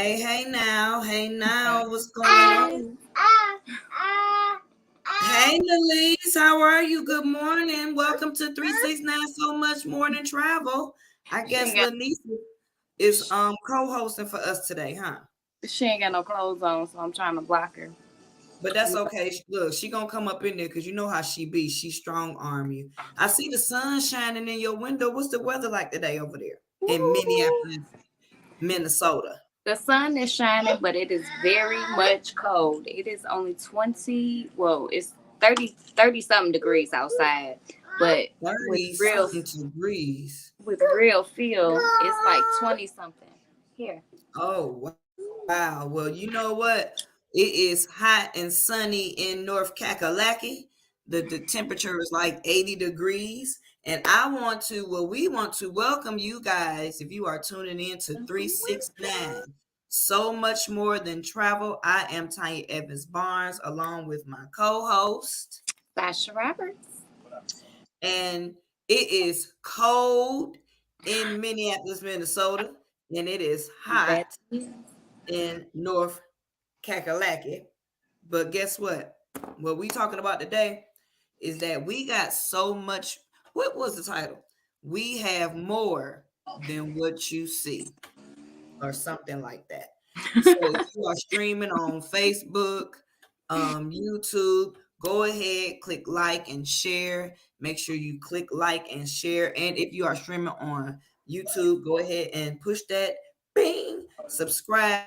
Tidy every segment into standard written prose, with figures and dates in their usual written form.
Hey now, what's going on? Hey Nalise, how are you? Good morning. Welcome to 369 So Much Morning Travel. I She guess ain't got Lanise is co-hosting for us today, huh? she ain't got no clothes on, so I'm trying to block her. But that's okay. Look, she gonna come up in there because you know how she be. She strong arm you. I see the sun shining in your window. What's the weather like today over there in Woo! Minneapolis, Minnesota? The sun is shining, but it is very much cold. It is only 20, well, it's 30 something degrees outside, but with 30 real something degrees. with real feel, it's like 20 something. Here. Oh, wow. Well, you know what? It is hot and sunny in North Kakalaki. The temperature is like 80 degrees. And we want to welcome you guys if you are tuning in to 369. So much more than travel. I am Tanya Evans Barnes along with my co-host. Sasha Roberts. And it is cold in Minneapolis, Minnesota. And it is hot That is. in North Kakalaki. But guess what? What we talking about today is that we got so much. What was the title? We have more than what you see, or something like that. So if you are streaming on Facebook, YouTube, go ahead, click like and share. Make sure you click like and share. And if you are streaming on YouTube, go ahead and push that bing subscribe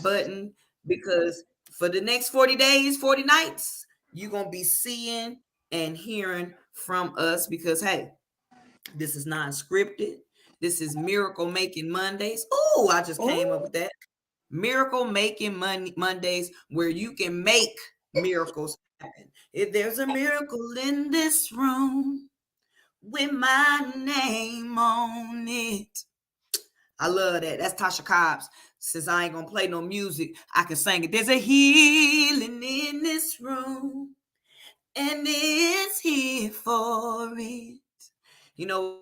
button because for the next 40 days, 40 nights, you're going to be seeing and hearing from us because, hey, this is non scripted. This is Miracle Making Mondays. Oh, I just came up Oh, with that. Miracle Making Mondays, where you can make miracles happen. If there's a miracle in this room with my name on it. I love that. That's Tasha Cobbs. Since I ain't gonna play no music, I can sing it. There's a healing in this room, and it's here for it. You know what?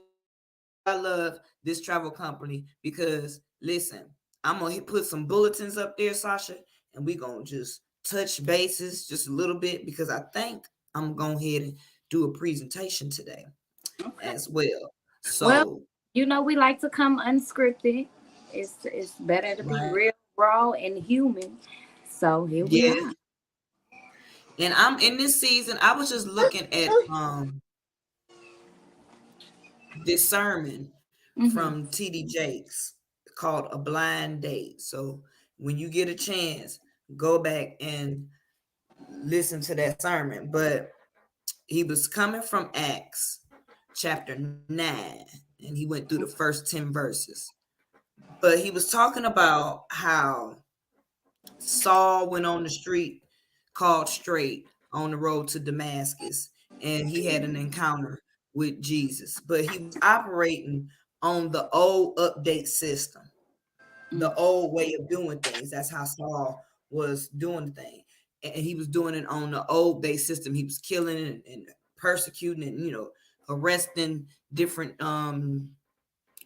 I love this travel company because listen, I'm gonna put some bulletins up there, Sasha, and we gonna just touch bases just a little bit because I think I'm gonna go ahead and do a presentation today okay. as well. Well, So, we like to come unscripted. It's better to be right, real, raw, and human. So here we yeah. are. And I'm in this season. I was just looking at this sermon Hmm. from TD Jakes called A Blind Date. So when you get a chance, go back and listen to that sermon. But he was coming from Acts chapter 9, and he went through the first 10 verses. But he was talking about how Saul went on the street called Straight on the road to Damascus, and he had an encounter with Jesus. But he was operating on the old update system, the old way of doing things. That's how Saul was doing the thing. And he was doing it on the old base system. He was killing and persecuting and, arresting different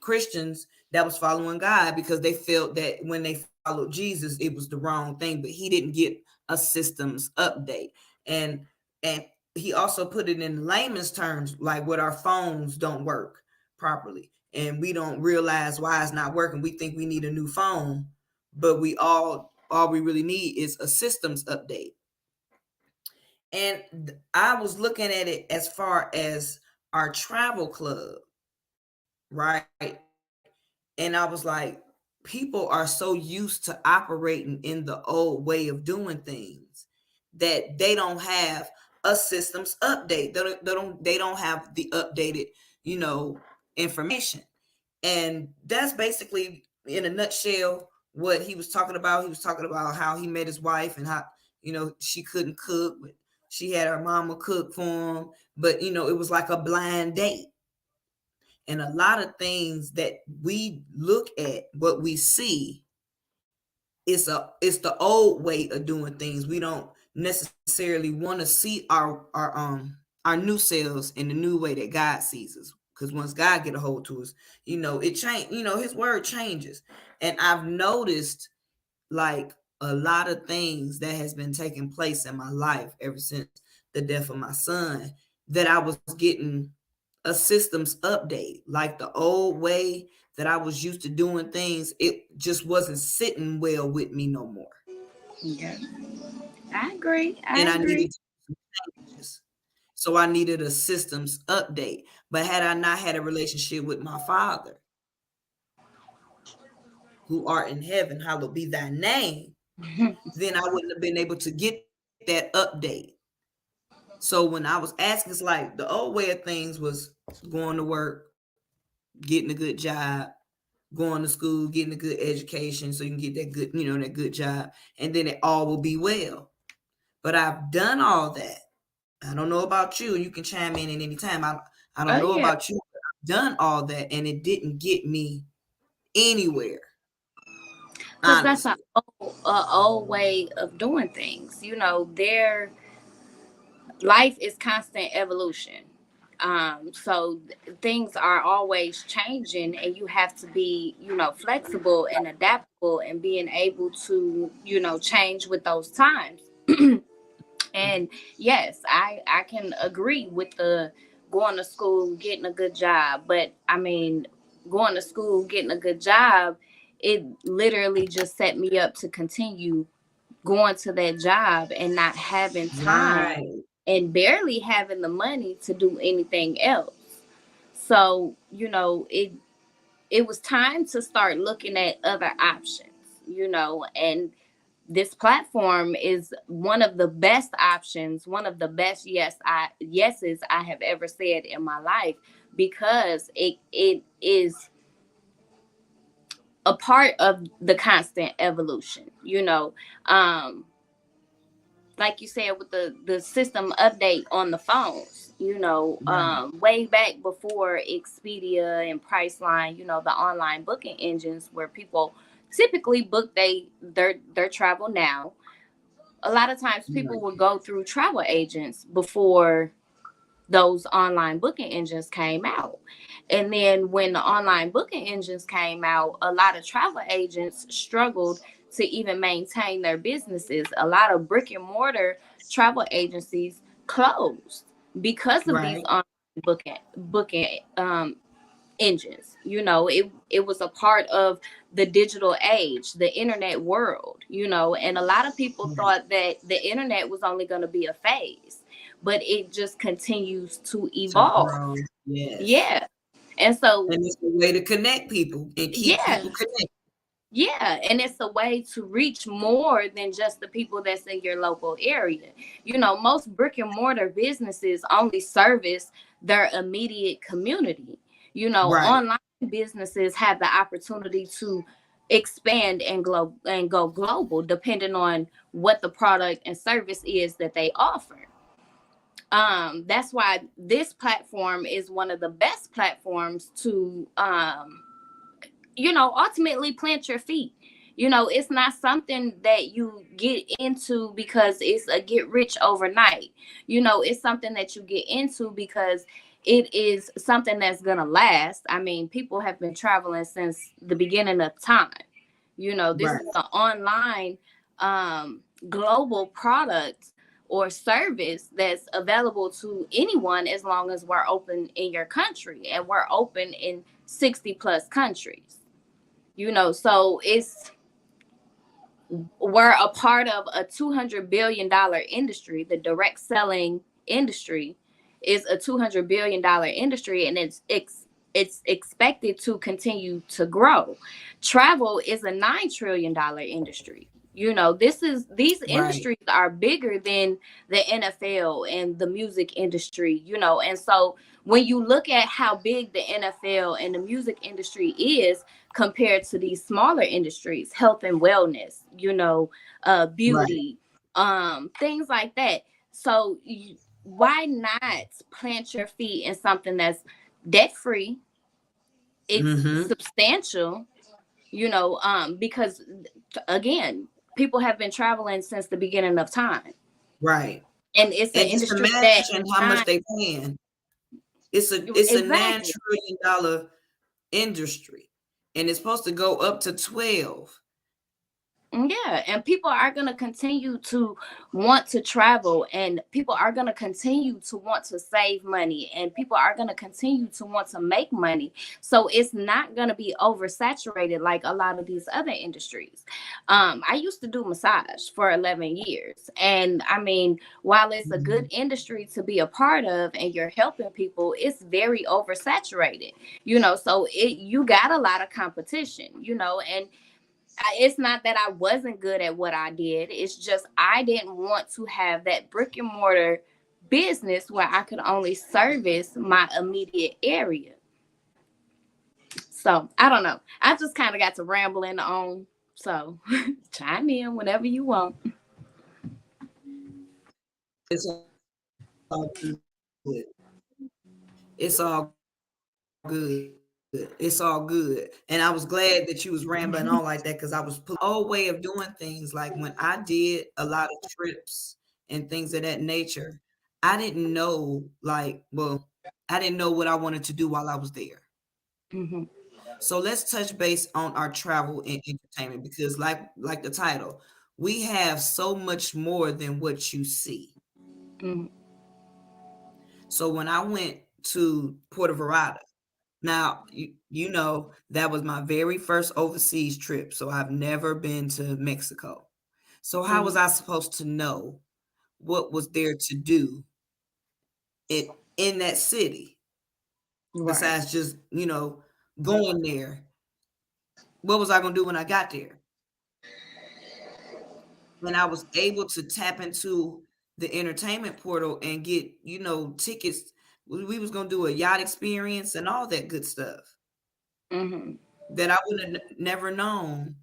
Christians that was following God because they felt that when they followed Jesus, it was the wrong thing, but he didn't get a systems update. And and he also put it in layman's terms, like what our phones don't work properly. And we don't realize why it's not working. We think we need a new phone, but all we really need is a systems update. And I was looking at it as far as our travel club, right? And I was like, people are so used to operating in the old way of doing things that they don't have a systems update. They don't have the updated, information. And that's basically in a nutshell what he was talking about. He was talking about how he met his wife and how, she couldn't cook, but she had her mama cook for him. But, it was like a blind date. And a lot of things that we look at, what we see, it's the old way of doing things. We don't necessarily want to see our new selves in the new way that God sees us. Because once God get a hold to us, it change. His word changes. And I've noticed like a lot of things that has been taking place in my life ever since the death of my son, that I was getting a systems update. Like the old way that I was used to doing things, it just wasn't sitting well with me no more. Yeah, I agree. And I I agree. needed changes. So I needed a systems update. But had I not had a relationship with my father, who art in heaven, hallowed be thy name, then I wouldn't have been able to get that update. So when I was asking, it's like the old way of things was going to work, getting a good job, going to school, getting a good education so you can get that good, that good job, and then it all will be well. But I've done all that. I don't know about you. You can chime in at any time. I don't Oh know yeah, about you. But I've done all that, and it didn't get me anywhere. because that's Honestly, a old way of doing things. Their life is constant evolution. So things are always changing, and you have to be, flexible and adaptable, and being able to, change with those times. And yes, I can agree with the going to school, getting a good job. But I mean, going to school, getting a good job, it literally just set me up to continue going to that job and not having time right, and barely having the money to do anything else. So, it was time to start looking at other options, and this platform is one of the best options, one of the best yeses I have ever said in my life, because it is a part of the constant evolution. Like you said, with the system update on the phones, right, way back before Expedia and Priceline, the online booking engines where people typically book their travel now. A lot of times people right, would go through travel agents before those online booking engines came out. And then when the online booking engines came out, a lot of travel agents struggled to even maintain their businesses. A lot of brick and mortar travel agencies closed because of these right, online booking engines. It was a part of the digital age, the internet world, and a lot of people right. thought that the internet was only going to be a phase, but it just continues to To evolve. grow, yes. Yeah. And so, And it's a way to connect people and keep yeah, people connected. yeah, and it's a way to reach more than just the people that's in your local area. Most brick and mortar businesses only service their immediate community. Right. Online businesses have the opportunity to expand and go global depending on what the product and service is that they offer. That's why this platform is one of the best platforms to ultimately plant your feet. It's not something that you get into because it's a get rich overnight. It's something that you get into because it is something that's going to last. I mean, people have been traveling since the beginning of time. This Right. is an online global product or service that's available to anyone as long as we're open in your country, and we're open in 60 plus countries. So we're a part of a $200 billion industry. The direct selling industry is a $200 billion industry, and it's expected to continue to grow. Travel is a $9 trillion industry. These Right. industries are bigger than the NFL and the music industry, and so when you look at how big the NFL and the music industry is compared to these smaller industries, health and wellness, Right. beauty, things like that. So why not plant your feet in something that's debt free? It's Mm-hmm. substantial, because again, people have been traveling since the beginning of time, Right. and it's an And just industry that imagine how much shines. they paying. It's a Exactly. $9 trillion industry, and it's supposed to go up to 12. Yeah, and people are going to continue to want to travel, and people are going to continue to want to save money, and people are going to continue to want to make money. So it's not going to be oversaturated like a lot of these other industries. I used to do massage for 11 years. And I mean, while it's a good Mhm. industry to be a part of and you're helping people, it's very oversaturated, so you got a lot of competition, and it's not that I wasn't good at what I did. It's just I didn't want to have that brick and mortar business where I could only service my immediate area. So I don't know. I just kind of got to rambling on. So chime in whenever you want. It's all good. It's all good. It's all good. And I was glad that you was rambling on like that, because I was pulling old way of doing things. Like when I did a lot of trips and things of that nature, I didn't know, like, well, I didn't know what I wanted to do while I was there. Hmm. So let's touch base on our travel and entertainment, because like the title, we have so much more than what you see. Hmm. So when I went to Puerto Vallarta, now you know that was my very first overseas trip. So I've never been to Mexico. So how was Hmm. I supposed to know what was there to do in that city Right. besides just, going there? What was I gonna do when I got there? When I was able to tap into the entertainment portal and get, tickets. We was gonna do a yacht experience and all that good stuff Hmm. that I would have never known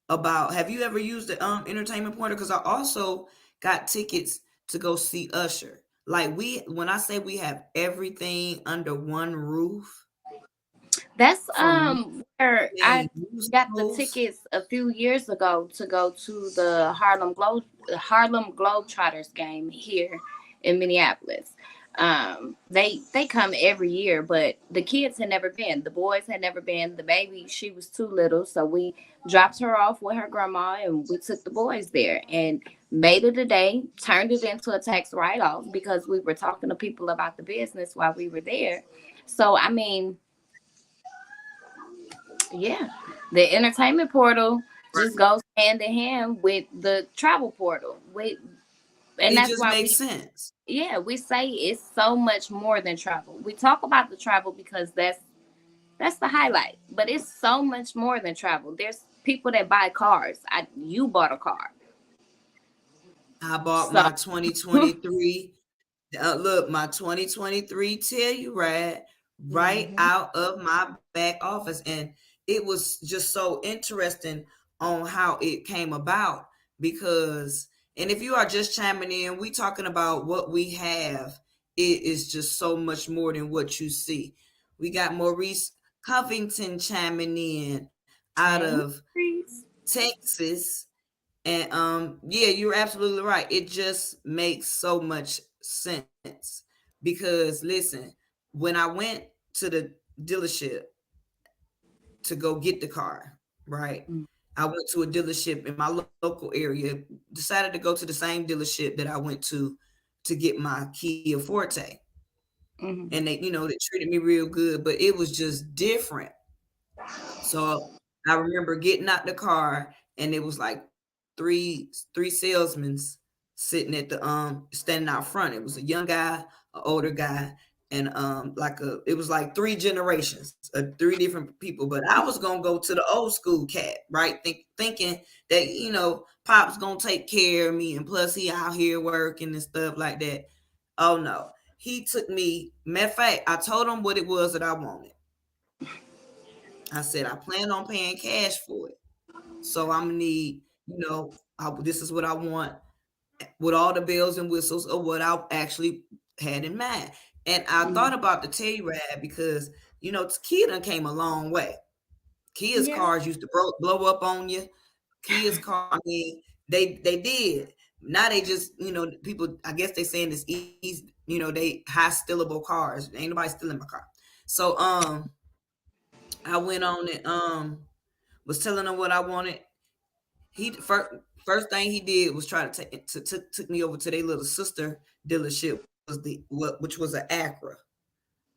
about. Have you ever used the entertainment portal? Because I also got tickets to go see Usher. Like, when I say we have everything under one roof, That's from where I music, got the musicals. tickets a few years ago to go to the Harlem Globetrotters game here in Minneapolis. They come every year, but the kids had never been. The boys had never been. The baby, she was too little, so we dropped her off with her grandma, and we took the boys there and made it a day. Turned it into a tax write off because we were talking to people about the business while we were there. So I mean, yeah, the entertainment portal just goes hand in hand with the travel portal. And It that's just why makes sense. we say it's so much more than travel. We talk about the travel because that's the highlight, but it's so much more than travel. There's people that buy cars. You bought a car, I bought so my 2023. Look, my 2023 Telluride right mhm, out of my back office. And it was just so interesting on how it came about. Because, and if you are just chiming in, we talking about what we have. It is just so much more than what you see. We got Maurice Covington chiming in out hey, of Maurice. Texas. And yeah, you're absolutely right. It just makes so much sense. Because listen, when I went to the dealership to go get the car, right? I went to a dealership in my local area, decided to go to the same dealership that I went to get my Kia Forte. Mm-hmm. And they treated me real good, but it was just different. So I remember getting out the car, and it was like three salesmen sitting at the standing out front. It was a young guy, an older guy, and it was like three generations, three different people. But I was gonna go to the old school cat, right? Thinking that Pop's gonna take care of me, and plus he out here working and stuff like that. Oh no. He took me, matter of fact, I told him what it was that I wanted. I said, I plan on paying cash for it. So I'm gonna need, this is what I want with all the bells and whistles of what I actually had in mind. And I Mm-hmm. thought about the Telluride because, Kia done came a long way. Kia's Yeah. cars used to blow up on you. Kia's car, I mean, they did. Now they just, people, I guess they saying it's easy. they high stealable cars. Ain't nobody stealing my car. So I went on and was telling him what I wanted. He first thing he did was try to took me over to their little sister dealership, which was an Acura.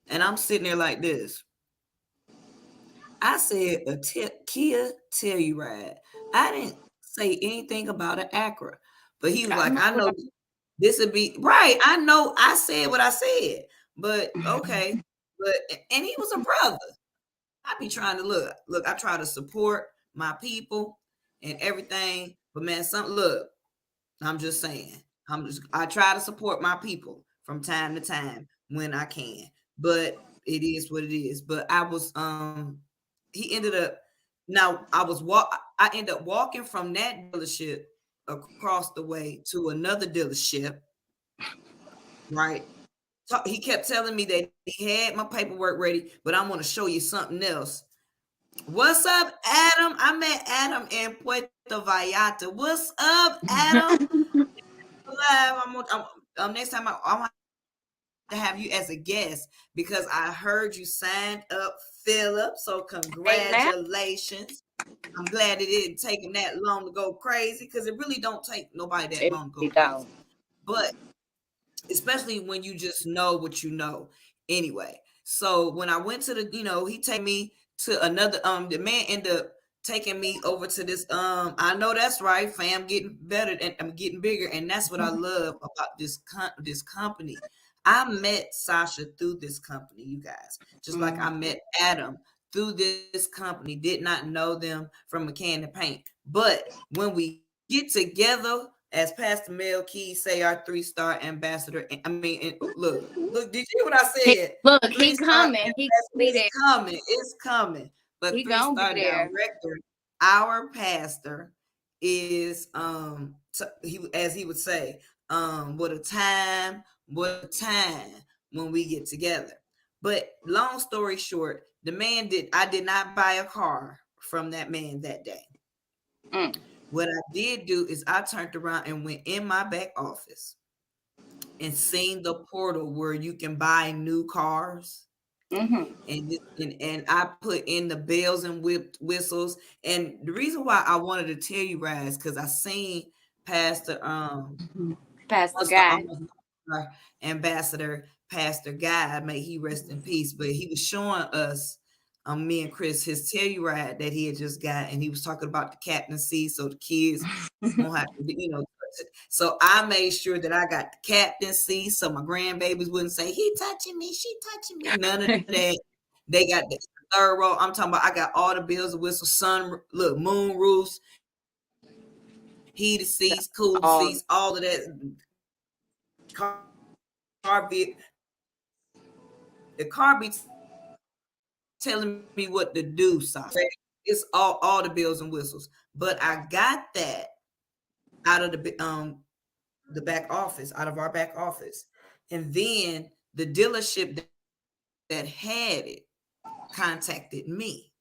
And I'm sitting there like this. I said a Kia Telluride. I didn't say anything about an Acura, but he was I like, know I what know this would be right. I know I said what I said, but okay. But and he was a brother. I be trying to look. I try to support my people and everything, but man, look. I'm just saying. I try to support my people from time to time when I can. But it is what it is. But I was he ended up now I ended up walking from that dealership across the way to another dealership, right? So he kept telling me that he had my paperwork ready, but I want to show you something else. What's up, Adam? I met Adam in Puerto Vallarta. What's up, Adam? Live. Next time I want to have you as a guest because I heard you signed up, Philip. So congratulations. I'm glad it didn't take him that long to go crazy because it really don't take nobody that long to go crazy. But especially when you just know what you know anyway. So when I went to he take me to another the man ended up taking me over to this I know that's right, fam, getting better and I'm getting bigger, and that's what I love about this company. I met Sasha through this company, you guys, just like I met Adam through this company. Did not know them from a can of paint, but when we get together, as Pastor Mel Keys say, our 3-star ambassador. I mean, look, did you hear what I said? Look, he coming. It's coming. It's coming. But he 3-star director, our pastor is as he would say, what a time when we get together. But long story short, I did not buy a car from that man that day. What I did do is I turned around and went in my back office and seen the portal where you can buy new cars. And I put in the bells and whistles. And the reason why I wanted to tell you guys, because I seen Pastor Guy, Ambassador Pastor Guy, may he rest in peace. But he was showing us, me and Chris, his Telluride that he had just got, and he was talking about the captaincy, so the kids won't have to, So I made sure that I got the captaincy, so my grandbabies wouldn't say he touching me, she touching me. None of that. They got the third row. I'm talking about. I got all the bells and whistles, moon roofs, heated seats, cool seats, all of that. The car be telling me what to do, Sasha. It's all the bells and whistles. But I got that out of the back office, out of our back office. And then the dealership that had it contacted me.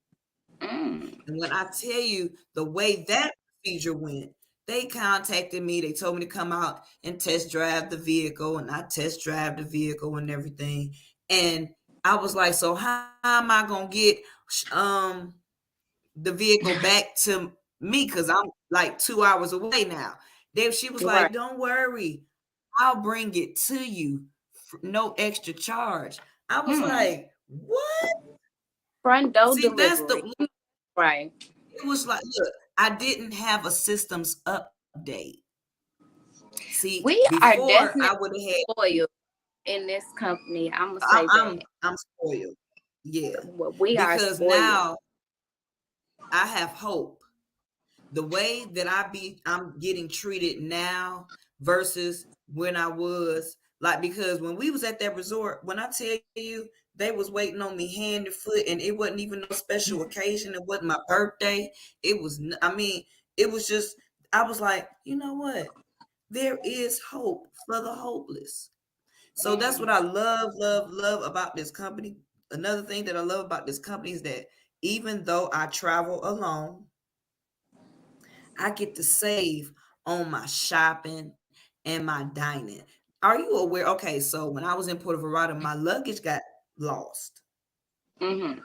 And when I tell you the way that procedure went, they contacted me. They told me to come out and test drive the vehicle, and I test drive the vehicle and everything. And I was like, so how am I gonna get the vehicle back to me? Because I'm like 2 hours away now. She was like, don't worry, I'll bring it to you for no extra charge. I was like, what? Front door See, delivery. Right. It was like, look, I didn't have a systems update. See, we are definitely I would have had spoiled in this company. I'm gonna say I'm spoiled. Yeah. Well, we because are spoiled. Now I have hope. The way that I'm getting treated now versus when I was like, because when we was at that resort, when I tell you they was waiting on me hand and foot, and it wasn't even no special occasion. It wasn't my birthday. It was, it was just, I was like, you know what? There is hope for the hopeless. So that's what I love about this company. Another thing that I love about this company is that even though I travel alone, I get to save on my shopping and my dining. Are you aware? Okay, so when I was in Puerto Vallarta, my luggage got lost, Mm-hmm.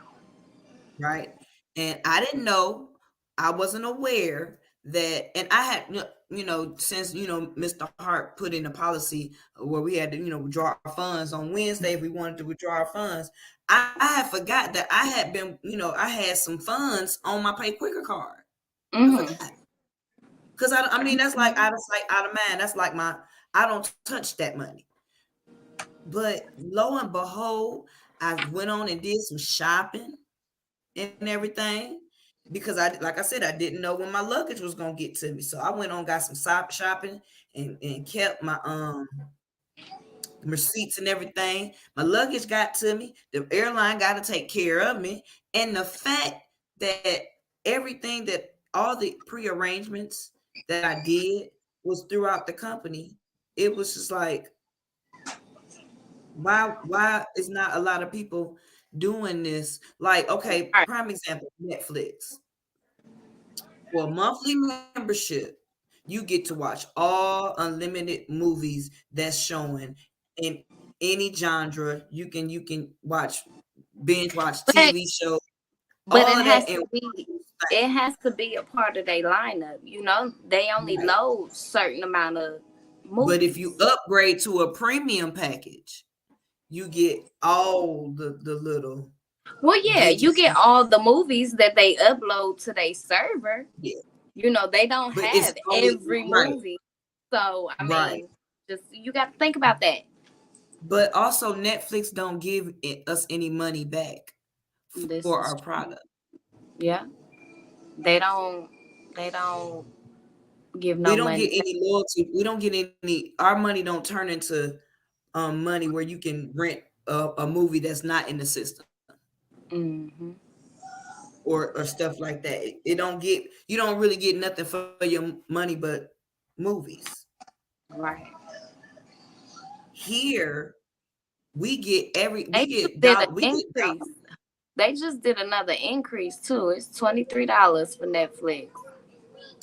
right? And I didn't know, I wasn't aware that, and I had, since, Mr. Hart put in a policy where we had to, withdraw our funds on Wednesday if we wanted to withdraw our funds. I had forgot that I had been, I had some funds on my Pay Quicker card. I Mm-hmm. forgot. Because I mean, that's like out of sight, out of mind. That's like I don't touch that money. But lo and behold, I went on and did some shopping and everything because like I said, I didn't know when my luggage was gonna get to me. So I went on, got some shopping and kept my receipts and everything. My luggage got to me. The airline got to take care of me. And the fact that everything that all the prearrangements that I did was throughout the company, it was just like, why is not a lot of people doing this? Like, okay, All right. prime example, Netflix. For a monthly membership, you get to watch all unlimited movies that's showing in any genre. You can binge watch But TV shows, but all it of has that to in be it has to be a part of their lineup. They only right. load certain amount of But if you movies. upgrade to a premium package, you get all the little Well, yeah, you digits. get all the movies that they upload to their server. Yeah, They don't but it's have only every right, movie. So, I right. mean, just you got to think about that. But also Netflix don't give us any money back This for is our product. yeah. They don't they don't give We no don't money get back. any loyalty. We don't get any. Our money don't turn into money where you can rent a movie that's not in the system Hmm. or stuff like that. It don't get, you don't really get nothing for your money but movies. Right. Here we They just get did an dollar we get increase. They just did another increase too. It's $23 for Netflix.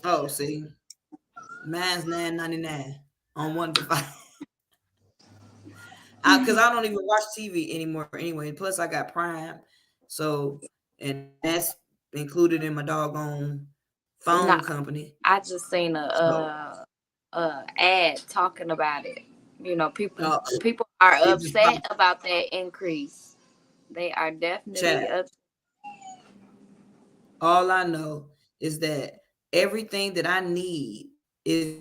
oh, see, mine's 9.99 on one device. Because I don't even watch TV anymore anyway. Plus, I got Prime, so and that's included in my doggone phone Nah, company. I just seen So, a ad talking about it. People uh, people are it just upset about that increase. They are definitely chat. upset. All I know is that everything that I need is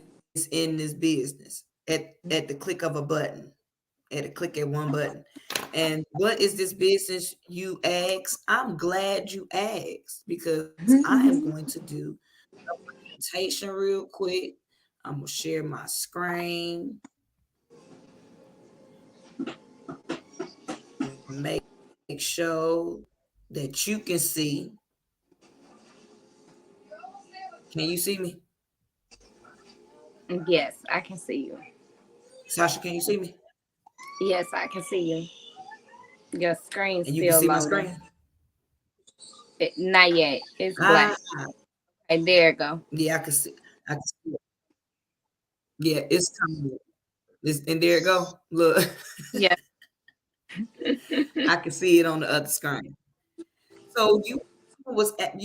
in this business at the click of a button. At a click at one button. And what is this business, you ask? I'm glad you asked because I am going to do presentation real quick. I'm gonna share my screen and make sure that you can see. Can you see me? Yes, I can see you. Sasha, can you see me? Yes, I can see you. Your screen's And you can still see my loading. screen? Not yet. It's black. Ah, Okay, there you go. yeah, I can see it. Yeah, it's coming. And there it go. Look, Yeah. I can see it on the other screen. So you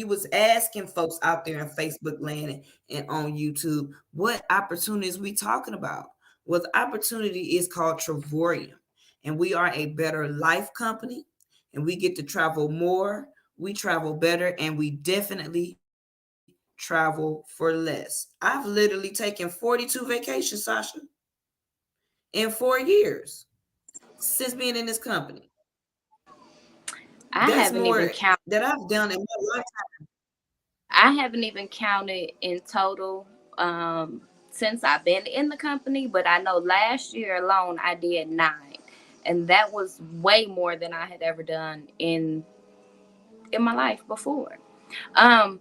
was asking folks out there in Facebook land and on YouTube, what opportunities we talking about? Well, the opportunity is called Travorium, and we are a better life company, and we get to travel more, we travel better, and we definitely travel for less. I've literally taken 42 vacations, Sasha, in 4 years since being in this company. I That's haven't even more counted. that I've done in my lifetime. I haven't even counted in total since I've been in the company, but I know last year alone I did 9, and that was way more than I had ever done in my life before. Um,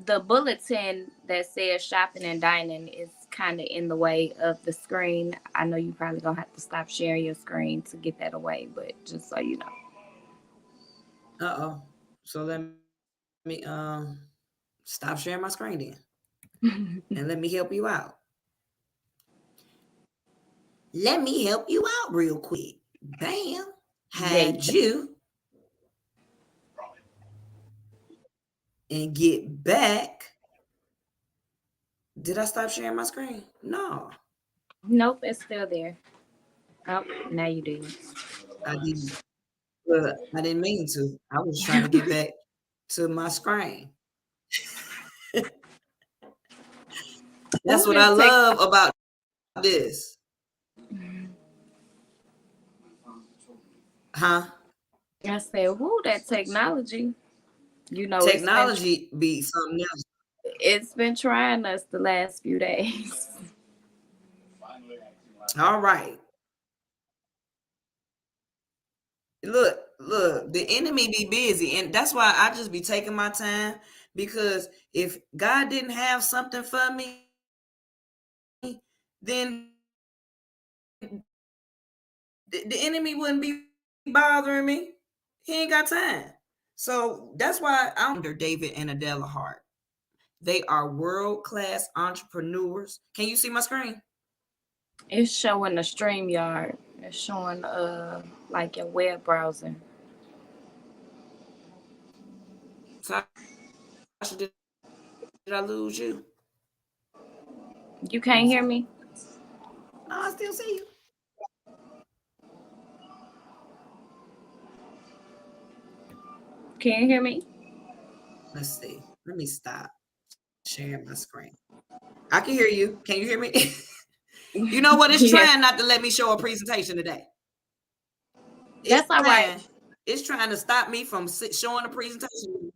the bulletin that says shopping and dining is kind of in the way of the screen. I know you probably gonna have to stop sharing your screen to get that away, but just so you Uh-oh. So let me stop sharing my screen then know. and let me help you out. Let me help you out real quick. Bam. There you Hide you and get back. Did I stop sharing my screen? No, Nope, it's still there. Oh, now you do. I didn't. Well, I didn't mean to. I was trying to get back to my screen. That's Ooh, what I this tech. love about this. Huh? I said, "Whoo, that technology." You know, Technology be something else. it's been trying us the last few days. All right. Look, the enemy be busy, and that's why I just be taking my time, because if God didn't have something for me, then the enemy wouldn't be bothering me. He ain't got time. So that's why I'm under David and Adela Hart. They are world-class entrepreneurs. Can you see my screen? It's showing the StreamYard. It's showing like your web browser. Sasha, did I lose you? You can't hear me? No, I still see you. Can you hear me? Let's see. Let me stop sharing my screen. I can hear you. Can you hear me? You know what? It's Yeah, trying not to let me show a presentation today. It's that's all right. trying. It's trying to stop me from showing a presentation.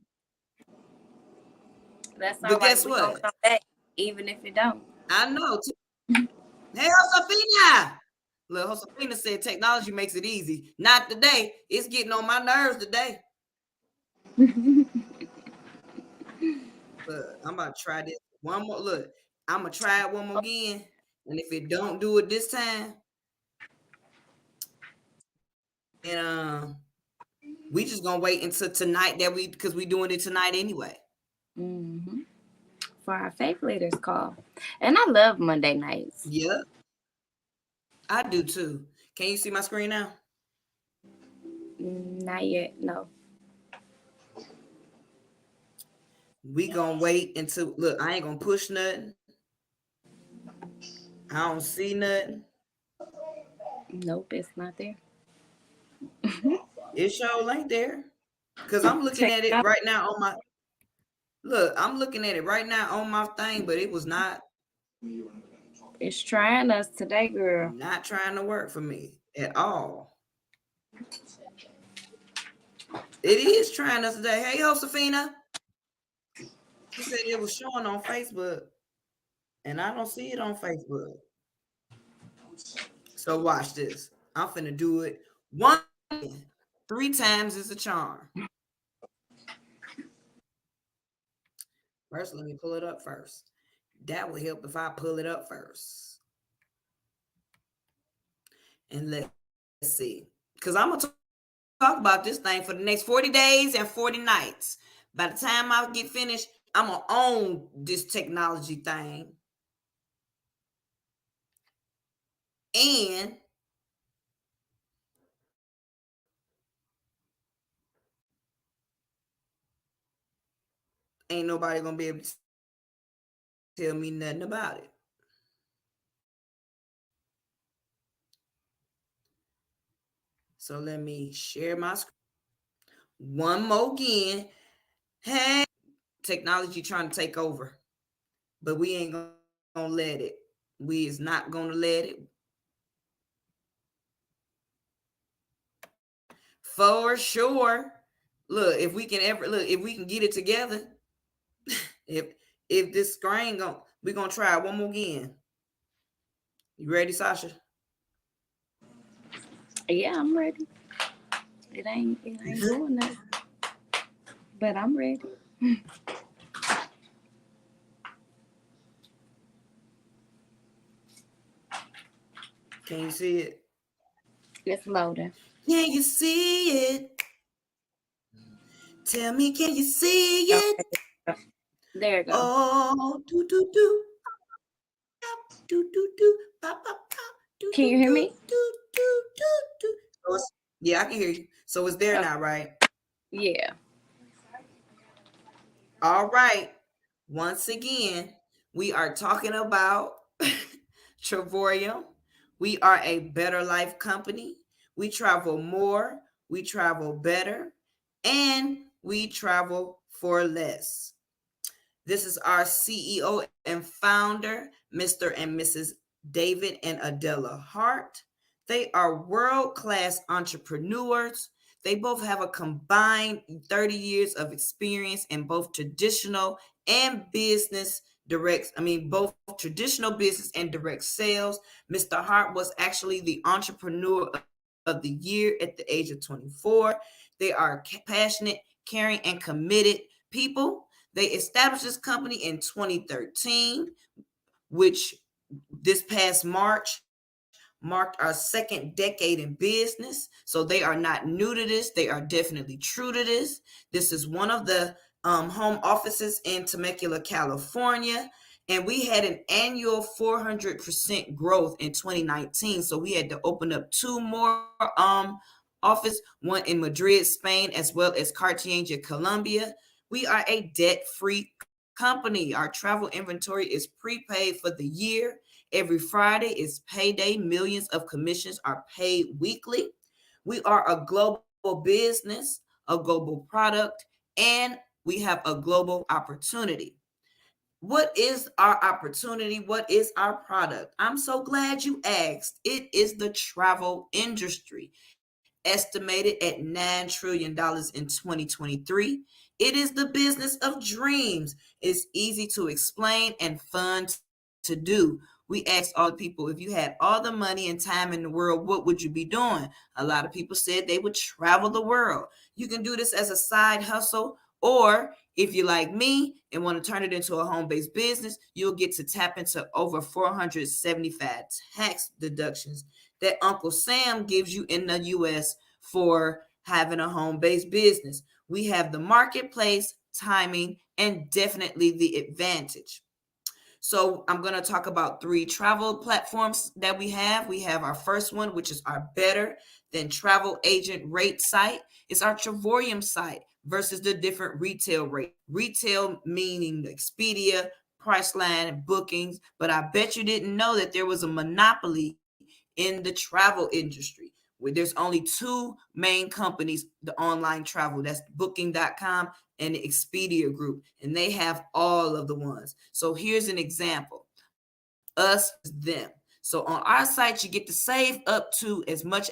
That's all But right. guess We're gonna what? come back, even if it don't. I know. Hey, Josefina. Look, Josefina said technology makes it easy. Not today. It's getting on my nerves today. Look, I'm about to try this one more. Look, I'm gonna try it one more again. And if it don't do it this time, and we just gonna wait until tonight because we doing it tonight anyway. Hmm. For our faith leaders call. And I love Monday nights. Yeah, I do too. Can you see my screen now? Not yet, no. We gonna wait until look. I ain't gonna push nothing. I don't see nothing. Nope, it's not there. It sure ain't there. Cause I'm looking Check at it it out. right now on my look. I'm looking at it right now on my thing, but it was It's trying us today, girl. not trying to work for me at all. It is trying us today. Hey, Josefina. She said it was showing on Facebook, and I don't see it on Facebook. So watch this. I'm finna do it one, 3 times is a charm. First, let me pull it up first. That will help if I pull it up first. And let's see. Because I'm going to talk about this thing for the next 40 days and 40 nights. By the time I get finished, I'm going to own this technology thing. And ain't nobody going to be able to tell me nothing about it. So let me share my screen. One more again. Hey, technology trying to take over, but we ain't gonna let it. We is not gonna let it. For sure. Look, if we can get it together, if this screen we gonna try it one more again. You ready, Sasha? Yeah, I'm ready. It ain't doing that. But I'm ready. Can you see it? It's loading. Can you see it? Tell me, can you see it? Okay. There you go. Oh, do do do, do do do, pa pa pa. Do, Can do, you hear do, me? do, do, do, do. Yeah, I can hear you. So it's there Oh, now, right? yeah. All right. Once again, we are talking about Travorium. We are a better life company. We travel more, we travel better, and we travel for less. This is our CEO and founder, Mr. and Mrs. David and Adela Hart. They are world class entrepreneurs. They both have a combined 30 years of experience in both traditional and business both traditional business and direct sales. Mr. Hart was actually the entrepreneur of the year at the age of 24. They are passionate, caring, and committed people. They established this company in 2013, which this past March marked our second decade in business. So they are not new to this. They are definitely true to this. This is one of the home offices in Temecula, California. And we had an annual 400% growth in 2019. So we had to open up two more office, one in Madrid, Spain, as well as Cartagena, Colombia. We are a debt-free company. Our travel inventory is prepaid for the year. Every Friday is payday. Millions of commissions are paid weekly. We are a global business, a global product, and we have a global opportunity. What is our opportunity? What is our product? I'm so glad you asked. It is the travel industry, estimated at $9 trillion in 2023. It is the business of dreams. It's easy to explain and fun to do. We asked all the people, if you had all the money and time in the world, what would you be doing? A lot of people said they would travel the world. You can do this as a side hustle, or if you're like me and want to turn it into a home-based business, you'll get to tap into over 475 tax deductions that Uncle Sam gives you in the US for having a home-based business. We have the marketplace, timing, and definitely the advantage. So I'm going to talk about three travel platforms that we have. We have our first one, which is our better than travel agent rate site. It's our Travorium site versus the different retail rate. Retail meaning Expedia, Priceline, and bookings. But I bet you didn't know that there was a monopoly in the travel industry where there's only two main companies, the online travel, that's booking.com and the Expedia group, and they have all of the ones. So here's an example: us, them. So on our site, you get to save up to as much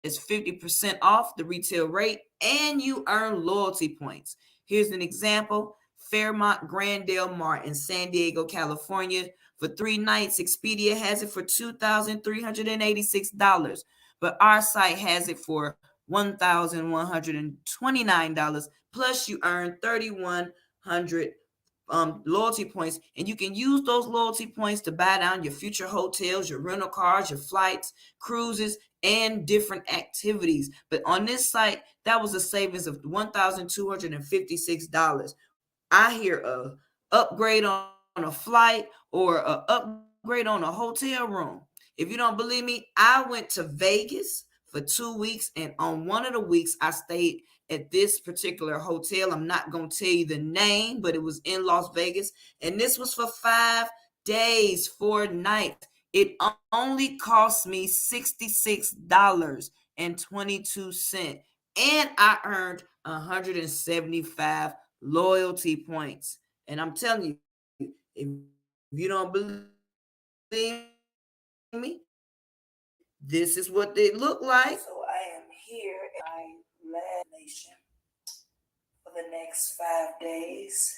as 50% off the retail rate, and you earn loyalty points. Here's an example: Fairmont Grand Del Mar in San Diego, California. For 3 nights, Expedia has it for $2,386, but our site has it for $1,129. Plus, you earn 3,100 loyalty points, and you can use those loyalty points to buy down your future hotels, your rental cars, your flights, cruises, and different activities. But on this site, that was a savings of $1,256. I hear a upgrade on a flight or a upgrade on a hotel room. If you don't believe me, I went to Vegas for 2 weeks, and on one of the weeks I stayed at this particular hotel. I'm not going to tell you the name, but it was in Las Vegas, and this was for 5 days, 4 nights. It only cost me $66.22, and I earned 175 loyalty points. And I'm telling you, if you don't believe me, this is what they look like. So I am here at my lab nation for the next 5 days.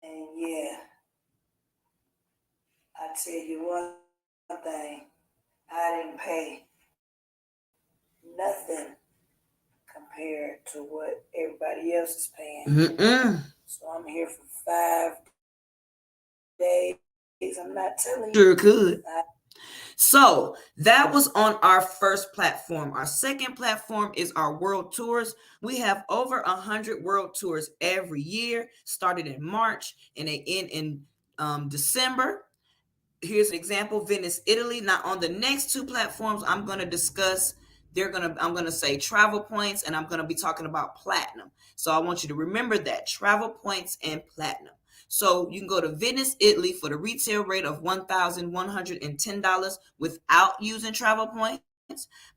And yeah, I tell you one thing, I didn't pay nothing compared to what everybody else is paying. So I'm here for 5 days. I'm not telling you. Sure could. So that was on our first platform. Our second platform is our world tours. We have over 100 world tours every year, started in March and they end in December. Here's an example: Venice, Italy. Now on the next two platforms I'm going to discuss, I'm going to say travel points, and I'm going to be talking about platinum. So I want you to remember that: travel points and platinum. So you can go to Venice, Italy for the retail rate of $1,110 without using travel points.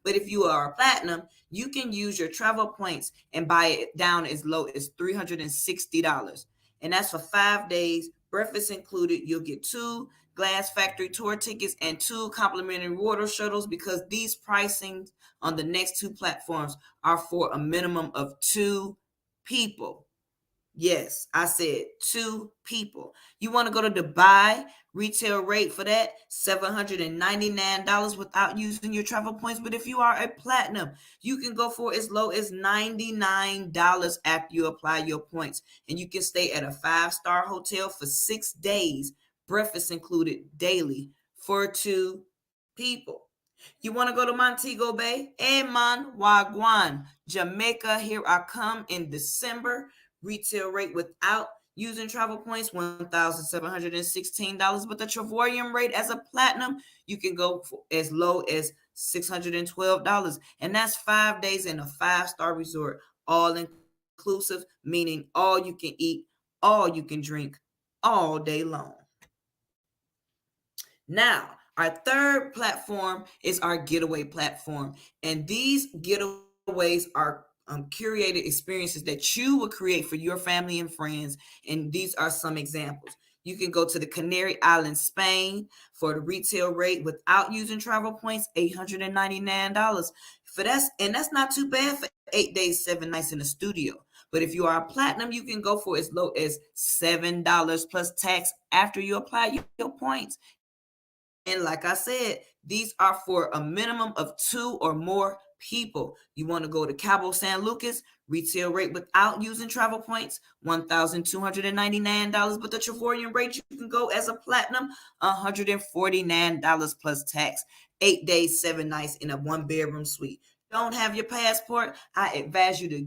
But if you are a platinum, you can use your travel points and buy it down as low as $360. And that's for 5 days, breakfast included. You'll get 2 glass factory tour tickets and 2 complimentary water shuttles, because these pricings on the next two platforms are for a minimum of 2 people. Yes, I said 2 people. You want to go to Dubai, retail rate for that $799 without using your travel points. But if you are a platinum, you can go for as low as $99 after you apply your points. And you can stay at a 5-star hotel for 6 days, breakfast included daily, for 2 people. You want to go to Montego Bay? Eman Wagwan, Jamaica. Here I come in December. Retail rate without using travel points, $1,716. But the Trevorium rate as a platinum, you can go for as low as $612. And that's 5 days in a 5-star resort, all inclusive, meaning all you can eat, all you can drink, all day long. Now, our third platform is our getaway platform. And these getaways are curated experiences that you will create for your family and friends. And these are some examples. You can go to the Canary Islands, Spain for the retail rate without using travel points, $899. That's not too bad for 8 days, 7 nights in the studio. But if you are a platinum, you can go for as low as $7 plus tax after you apply your points. And like I said, these are for a minimum of 2 or more people. You want to go to Cabo San Lucas, retail rate without using travel points, $1,299. But the Trevorian rate, you can go as a platinum, $149 plus tax. 8 days, 7 nights in a 1-bedroom suite. Don't have your passport? I advise you to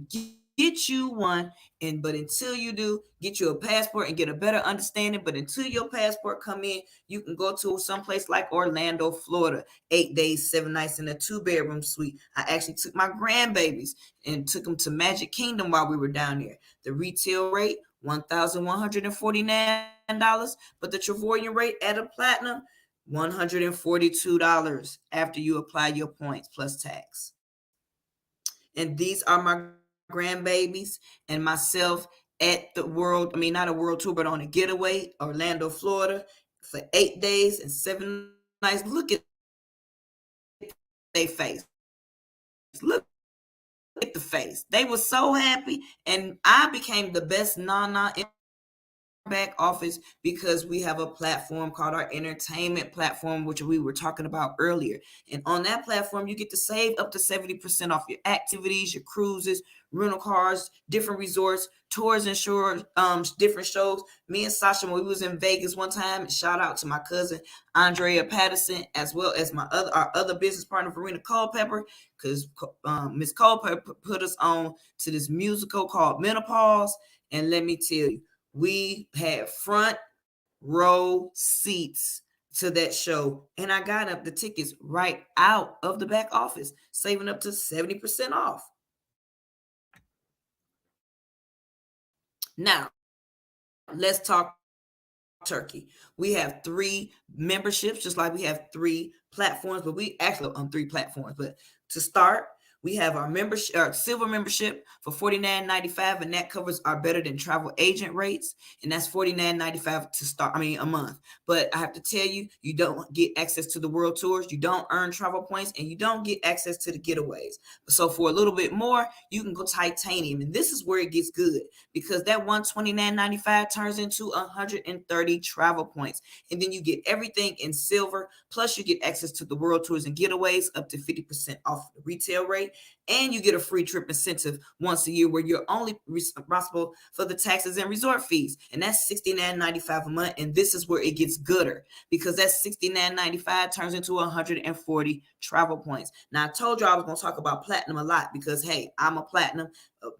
get you one. But until you do, get you a passport and get a better understanding. But until your passport come in, you can go to someplace like Orlando, Florida. 8 days, 7 nights in a 2-bedroom suite. I actually took my grandbabies and took them to Magic Kingdom while we were down there. The retail rate, $1,149. But the Trevorian rate at a platinum, $142 after you apply your points plus tax. And these are my grandbabies and myself at the not a world tour, but on a getaway, Orlando, Florida, for 8 days and 7 nights. Look at their face. Look at the face. They were so happy. And I became the best Nana in back office because we have a platform called our entertainment platform, which we were talking about earlier. And on that platform, you get to save up to 70% off your activities, your cruises, rental cars, different resorts, tours and shores, different shows. Me and Sasha, when we was in Vegas one time, shout out to my cousin Andrea Patterson, as well as our other business partner Verena Culpepper, because Miss Culpepper put us on to this musical called Menopause. And let me tell you, we had front row seats to that show, and I got up the tickets right out of the back office, saving up to 70% off. Now, let's talk Turkey. We have 3 memberships, just like we have 3 platforms, but we actually on 3 platforms. But to start, we have our membership, our silver membership for $49.95, and that covers our better than travel agent rates, and that's $49.95 to start. A month. But I have to tell you, you don't get access to the world tours, you don't earn travel points, and you don't get access to the getaways. So for a little bit more, you can go titanium, and this is where it gets good, because that $129.95 turns into 130 travel points, and then you get everything in silver. Plus, you get access to the world tours and getaways up to 50% off the retail rate. and you get a free trip incentive once a year where you're only responsible for the taxes and resort fees. And that's $69.95 a month. And this is where it gets gooder, because that $69.95 turns into 140 travel points. Now, I told you I was going to talk about platinum a lot because, hey, I'm a platinum.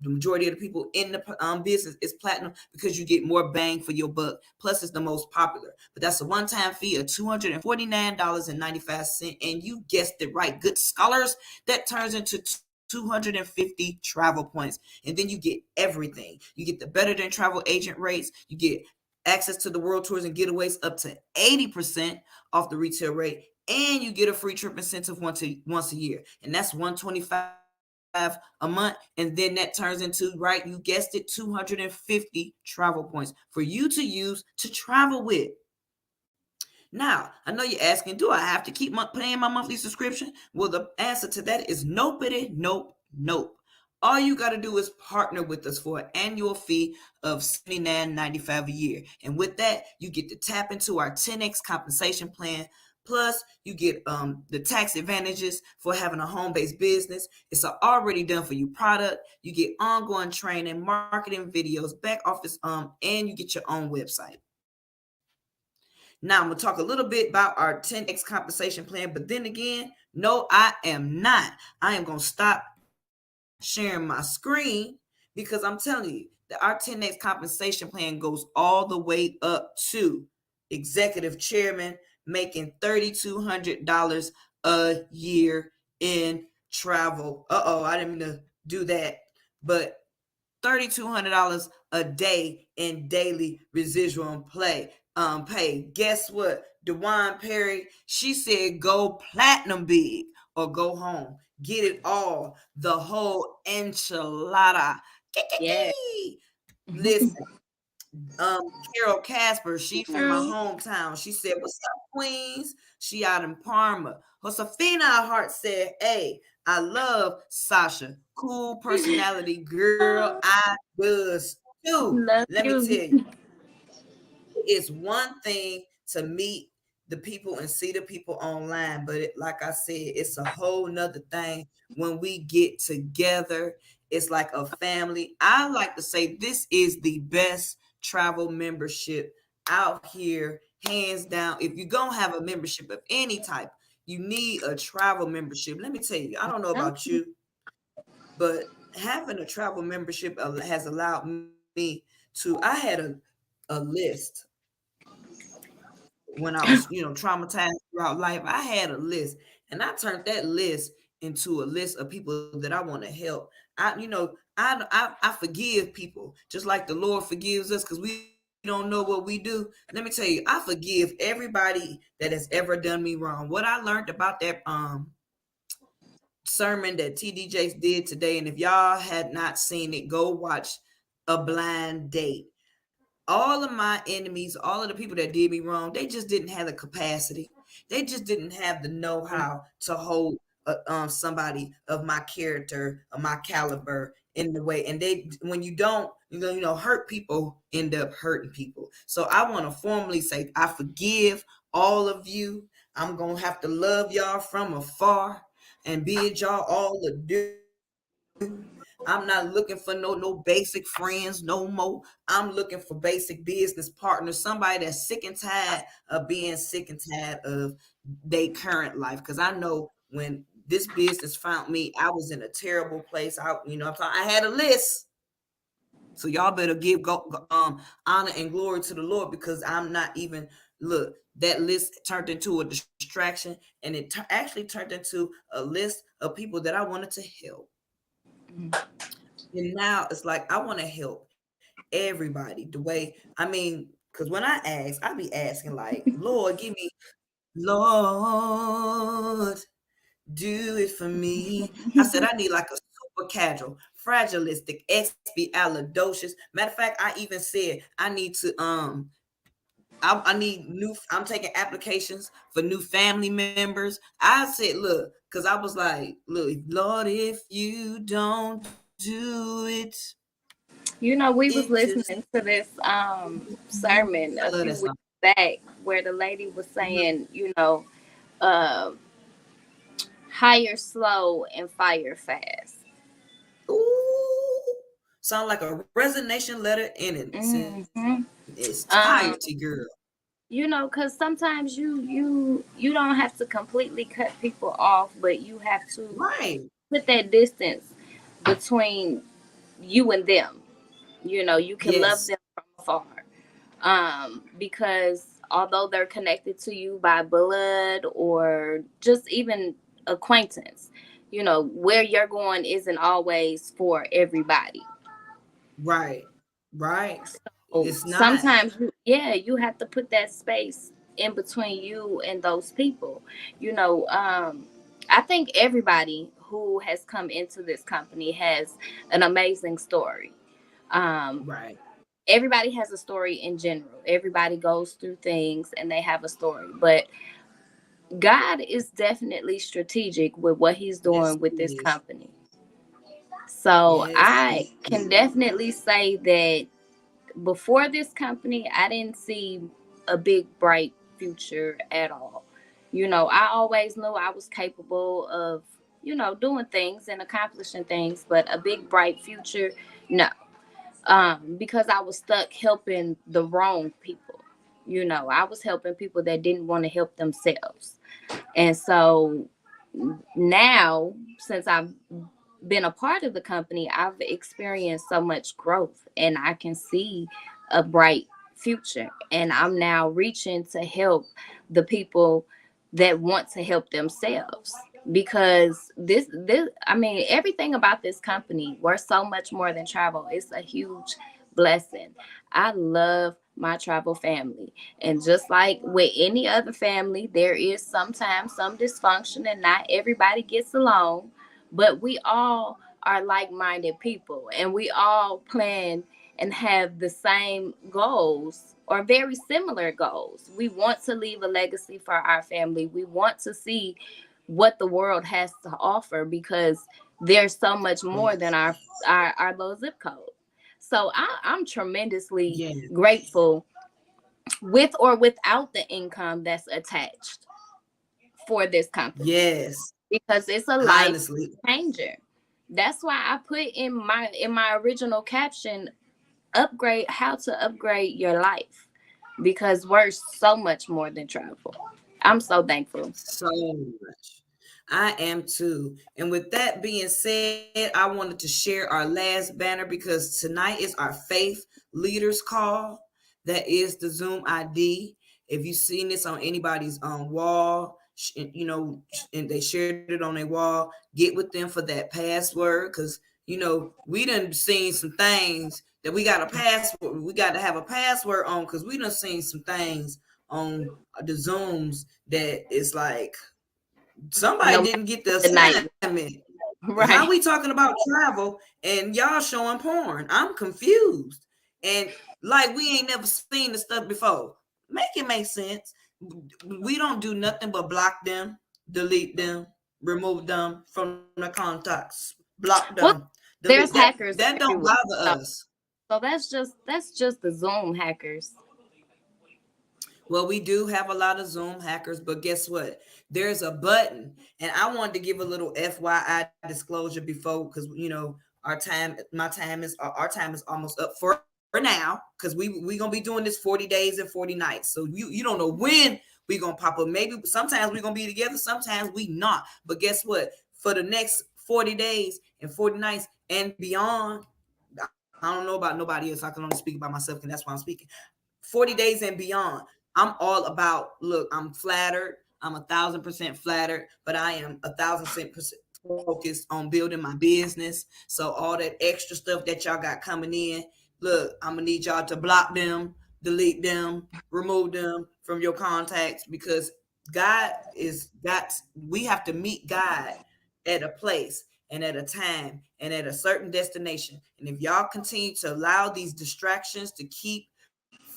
The majority of the people in the business is platinum because you get more bang for your buck. Plus, it's the most popular. But that's a one-time fee of $249.95. And you guessed it right, good scholars, that turns into 250 travel points. And then you get everything. You get the better than travel agent rates. You get access to the world tours and getaways up to 80% off the retail rate. And you get a free trip incentive once a year. And that's $125 a month, and then that turns into, right, you guessed it, 250 travel points for you to use to travel with. Now, I know you're asking, do I have to keep paying my monthly subscription? Well, the answer to that is nopity, nope, nope. All you got to do is partner with us for an annual fee of $79.95 a year. And with that, you get to tap into our 10X compensation plan. Plus, you get the tax advantages for having a home-based business. It's an already done for you product. You get ongoing training, marketing videos, back office, and you get your own website. Now, I'm going to talk a little bit about our 10X compensation plan, but then again, no, I am not. I am going to stop sharing my screen because I'm telling you that our 10X compensation plan goes all the way up to executive chairman making $3,200 a year in travel. I didn't mean to do that, but $3,200 a day in daily residual pay. Guess what? DeJuan Perry, she said, go platinum big or go home. Get it all. The whole enchilada. Yeah. Listen, Carol Casper, she from my hometown. She said, what's up, Queens? She out in Parma. Josefina Hart said, hey, I love Sasha. Cool personality, girl. I does too. Love Let me you. tell you, it's one thing to meet the people and see the people online, but like I said, it's a whole nother thing when we get together. It's like a family. I like to say this is the best travel membership out here, hands down. If you're gonna have a membership of any type, you need a travel membership. Let me tell you, I don't know about you, but having a travel membership has allowed me to, I had a list when I was, traumatized throughout life. I had a list, and I turned that list into a list of people that I want to help. I forgive people just like the Lord forgives us because we don't know what we do. Let me tell you, I forgive everybody that has ever done me wrong. What I learned about that sermon that TD Jakes did today, and if y'all had not seen it, go watch A Blind Date. All of my enemies, all of the people that did me wrong, they just didn't have the capacity. They just didn't have the know-how to hold somebody of my character, of my caliber in the way. And when you don't, hurt people end up hurting people. So I want to formally say, I forgive all of you. I'm going to have to love y'all from afar and bid y'all all adieu. I'm not looking for no basic friends no more. I'm looking for basic business partners, somebody that's sick and tired of being sick and tired of their current life. Because I know when this business found me, I was in a terrible place. I had a list. So y'all better give honor and glory to the Lord, because I'm not even, look, that list turned into a distraction, and it actually turned into a list of people that I wanted to help. And now it's like I want to help everybody the way, because when I ask, I be asking like, Lord, Lord, do it for me. I said I need like a super casual, fragilistic, expialidocious. Matter of fact, I even said I need to I need I'm taking applications for new family members. I said, look, because I was like, look, Lord, if you don't do it. We was listening to this sermon I a love few that weeks song. back where the lady was Mhm. saying, uh, hire slow and fire fast. Sound like a resignation letter in Mm-hmm. its Um, entirety, girl. because sometimes you don't have to completely cut people off, but you have to Right. put that distance between you and them. You can love Yes. them from afar. Because although they're connected to you by blood or just even acquaintance, where you're going isn't always for everybody. Right. Right. So It's not. sometimes, you have to put that space in between you and those people. I think everybody who has come into this company has an amazing story. Um, Right. Everybody has a story in general. Everybody goes through things and they have a story. But God is definitely strategic with what He's Yes, doing with this it is. company. So Yes, I it can is. definitely say that before this company, I didn't see a big, bright future at all. I always knew I was capable of, doing things and accomplishing things, but a big, bright future, no. Because I was stuck helping the wrong people. I was helping people that didn't want to help themselves. And so now, since I've been a part of the company, I've experienced so much growth and I can see a bright future. And I'm now reaching to help the people that want to help themselves. Because I mean, everything about this company, we're so much more than travel. It's a huge blessing. I love my travel family. And just like with any other family, there is sometimes some dysfunction and not everybody gets along, but we all are like-minded people and we all plan and have the same goals or very similar goals. We want to leave a legacy for our family. We want to see what the world has to offer because there's so much more than Yes. our little zip code. So I'm tremendously Yes. grateful with or without the income that's attached for this company Yes. because it's a life Honestly. changer. That's why I put in my original caption, upgrade, how to upgrade your life, because we're so much more than travel. I'm so thankful. So much. I am too. And with that being said, I wanted to share our last banner because tonight is our faith leaders call. That is the Zoom ID. If you've seen this on anybody's wall, and they shared it on their wall, get with them for that password because we done seen some things that we got a password. We got to have a password on because we done seen some things on the Zooms that is like somebody No matter didn't get the the night. assignment. How we Right. talking about travel and y'all showing porn? I'm confused. And like we ain't never seen the stuff before. Make it make sense. We don't do nothing but block them, delete them, remove them from the contacts, block them, Well, delete there's that hackers don't everywhere. bother So, us. so that's just the Zoom hackers. Well, we do have a lot of Zoom hackers, but guess what? There's a button, and I wanted to give a little FYI disclosure before because our time is almost up for now because we gonna be doing this 40 days and 40 nights. So you don't know when we gonna pop up. Maybe sometimes we gonna be together, sometimes we not. But guess what? For the next 40 days and 40 nights and beyond, I don't know about nobody else. I can only speak about myself, and that's why I'm speaking. 40 days and beyond. I'm all about, look, I'm flattered. I'm 1,000% flattered, but I am 1,000% focused on building my business. So all that extra stuff that y'all got coming in, look, I'm gonna need y'all to block them, delete them, remove them from your contacts because God is got we have to meet God at a place and at a time and at a certain destination. And if y'all continue to allow these distractions to keep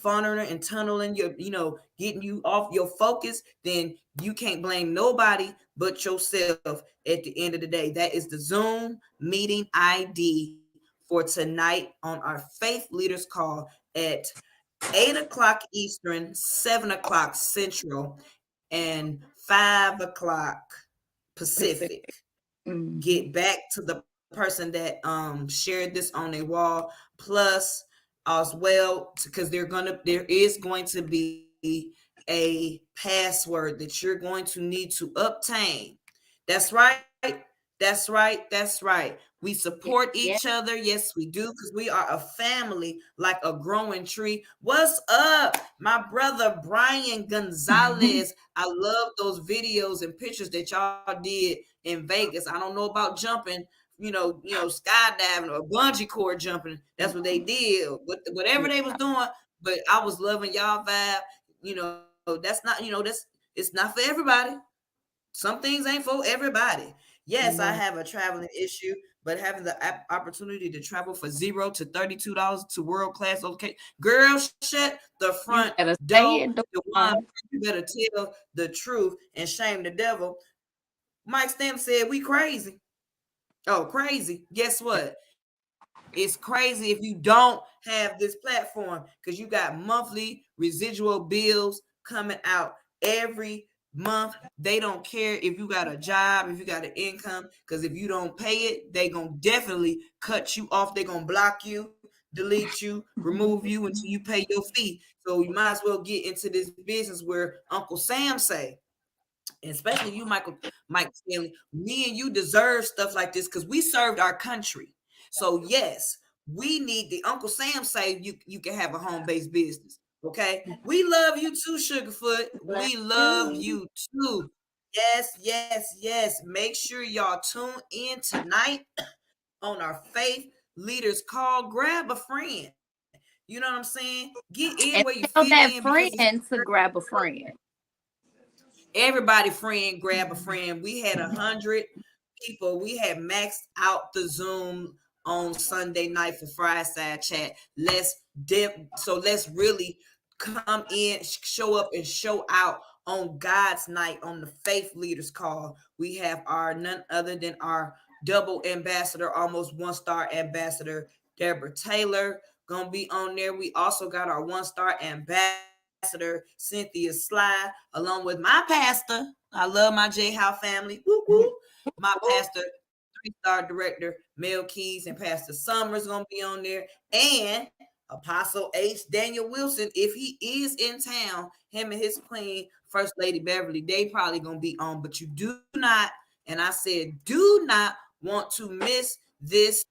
funnering and tunneling getting you off your focus, then you can't blame nobody but yourself at the end of the day. That is the Zoom meeting ID for tonight on our Faith Leaders Call at 8 o'clock Eastern, 7 o'clock Central, and 5 o'clock Pacific. Pacific. Get Hmm. back to the person that shared this on a wall, plus as well, because there is going to be a password that you're going to need to obtain. That's right. That's right. That's right. We support Yeah. each other. Yes, we do, because we are a family like a growing tree. What's up, my brother Brian Gonzalez? I love those videos and pictures that y'all did in Vegas. I don't know about jumping, skydiving or bungee cord jumping. That's what they did. Whatever they was doing, but I was loving y'all vibe. That's not, it's not for everybody. Some things ain't for everybody. Yes, I have a traveling issue, but having the opportunity to travel for $0 to $32 to world class location, girl, shut the front door. You better tell the truth and shame the devil. Mike Stamp said we crazy. Oh, crazy. Guess what? It's crazy if you don't have this platform, because you got monthly residual bills coming out every month. They don't care if you got a job, if you got an income, because if you don't pay it, they gonna definitely cut you off. They gonna block you, delete you, remove you until you pay your fee. So you might as well get into this business where Uncle Sam say, and especially you, Mike Stanley, me and you deserve stuff like this because we served our country. So yes, we need the Uncle Sam say you can have a home-based business. Okay. We love you too, Sugarfoot. We love you too. Yes, yes, yes. Make sure y'all tune in tonight on our Faith Leaders Call. Grab a friend. You know what I'm saying? Get in And where you tell fit that in, friend because to grab a friend. everybody friend grab a friend. We had 100 people. We had maxed out the Zoom on Sunday night for Fireside Chat. Let's really come in, show up, and show out on God's night on the Faith Leaders Call. We have our none other than our double ambassador, almost 1-star ambassador, Deborah Taylor, gonna be on there. We also got our 1-star ambassador, Cynthia Sly, along with my pastor. I love my J Howe family. Woo woo. My pastor, 3-star director, Mel Keys, and Pastor Summers gonna be on there. And Apostle H. Daniel Wilson, if he is in town, him and his queen, First Lady Beverly, they probably gonna be on. But you do not, and I said do not want to miss this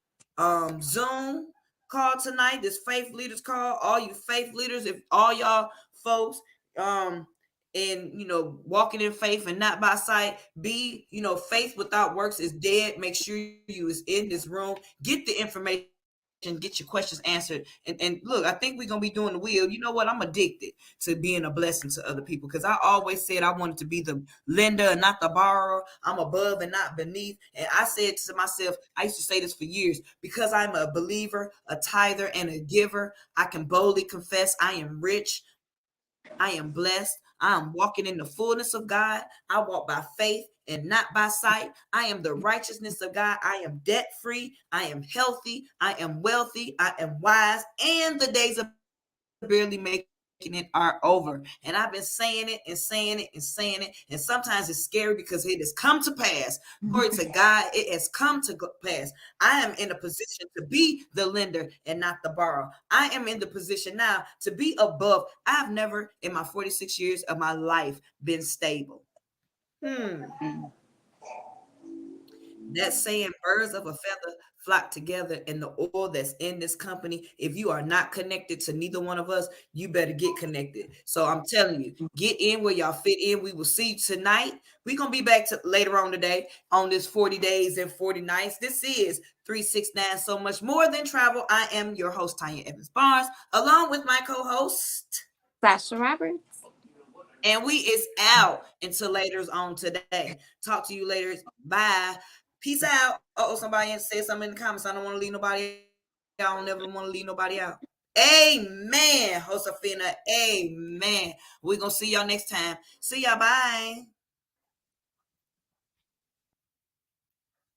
Zoom call tonight, this Faith Leaders Call. All you faith leaders, if all y'all folks and walking in faith and not by sight, faith without works is dead. Make sure you is in this room, get the information, get your questions answered, and look, I think we're gonna be doing the wheel. You know what, I'm addicted to being a blessing to other people, because I always said I wanted to be the lender and not the borrower. I'm above and not beneath. And I said to myself, I used to say this for years, because I'm a believer, a tither, and a giver, I can boldly confess I am rich, I am blessed, I am walking in the fullness of God. I walk by faith and not by sight. I am the righteousness of God. I am debt free. I am healthy. I am wealthy. I am wise. And the days of barely making it are over. And I've been saying it and saying it and saying it. And sometimes it's scary because it has come to pass. Glory to God, it has come to pass. I am in a position to be the lender and not the borrower. I am in the position now to be above. I've never in my 46 years of my life been stable. That saying, birds of a feather flock together, and the oil that's in this company, if you are not connected to neither one of us, you better get connected. So I'm telling you, get in where y'all fit in. We will see you tonight. We're going to be back to later on today on this 40 days and 40 nights. This is 369, so much more than travel. I am your host, Tanya Evans Barnes, along with my co-host, Sasha Roberts. and we is out until later on today. Talk to you later. Bye. Peace out. Somebody said something in the comments. I don't want to leave nobody out. I don't ever want to leave nobody out. Amen. Josefina. Amen. We're going to see y'all next time. See y'all. Bye.